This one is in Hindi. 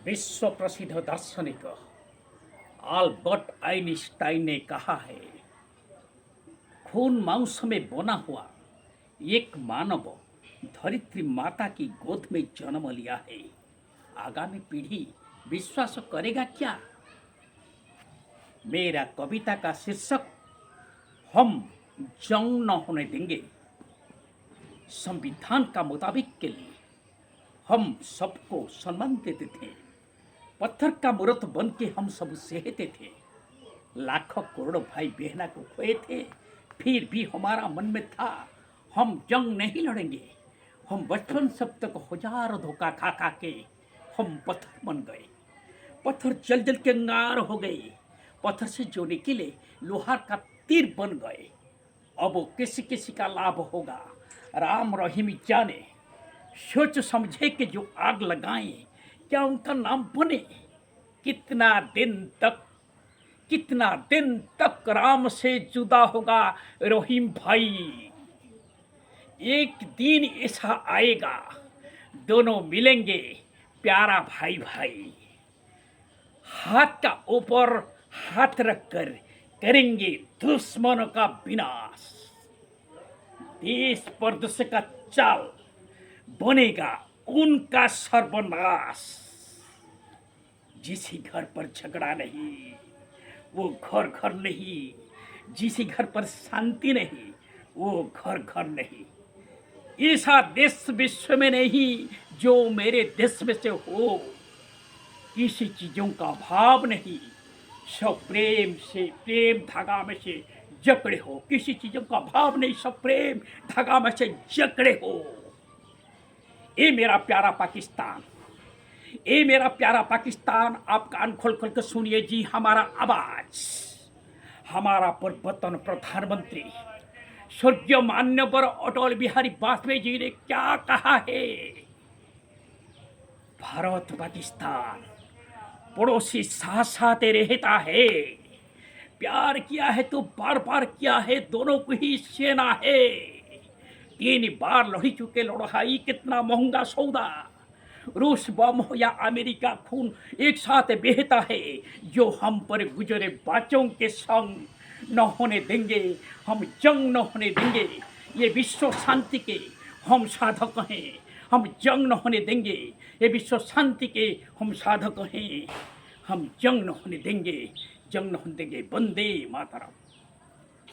विश्व प्रसिद्ध दार्शनिक अल्बर्ट आइंस्टाइन ने कहा है, खून मांस में बना हुआ एक मानव धरित्री माता की गोद में जन्म लिया है। आगामी पीढ़ी विश्वास करेगा क्या? मेरा कविता का शीर्षक हम जंग न होने देंगे। संविधान का मुताबिक के लिए हम सबको सम्मान देते थे। पत्थर का मूर्त बन के हम सब सहते थे। लाखों करोड़ों भाई बहना को खोए थे, फिर भी हमारा मन में था हम जंग नहीं लड़ेंगे। हम बचपन सब तक हजारों धोखा खा खा के हम पत्थर बन गए। पत्थर जल जल के अंगार हो गए। पत्थर से जो निकले लोहार का तीर बन गए। अब वो किसी किसी का लाभ होगा, राम रहीम जाने। सोच समझे कि जो आग लगाएं क्या उनका नाम बने। कितना दिन तक राम से जुदा होगा रहीम भाई। एक दिन ऐसा आएगा दोनों मिलेंगे प्यारा भाई भाई। हाथ का ऊपर हाथ रखकर करेंगे दुश्मनों का विनाश। देश परदेश का चाल बनेगा उनका सर्वनाश। जिस घर पर झगड़ा नहीं वो घर घर नहीं। जिस घर पर शांति नहीं वो घर घर नहीं। ऐसा देश विश्व में नहीं जो मेरे देश में से हो। किसी चीजों का भाव नहीं, सब प्रेम से प्रेम धागा में से जकड़े हो। किसी चीजों का भाव नहीं, सब प्रेम धागा में से जकड़े हो। ये मेरा प्यारा पाकिस्तान, ये मेरा प्यारा पाकिस्तान। आप कान खोल खोल कर सुनिए जी हमारा आवाज। हमारा पूर्वतन प्रधानमंत्री स्वर्गीय मान्यवर अटल बिहारी वाजपेयी जी ने क्या कहा है? भारत पाकिस्तान पड़ोसी साथ साथ रहता है। प्यार किया है तो बार बार किया है, दोनों को ही सेना है। 3 बार लड़ी चुके लड़ाई, कितना महंगा सौदा। रूस बम हो या अमेरिका खून एक साथ बहता है। जो हम पर गुजरे बच्चों के संग न होने देंगे, हम जंग न होने देंगे। ये विश्व शांति के हम साधक हैं। हम जंग न होने देंगे। ये विश्व शांति के हम साधक हैं। हम जंग न होने देंगे, जंग न होने देंगे। वंदे मातरम।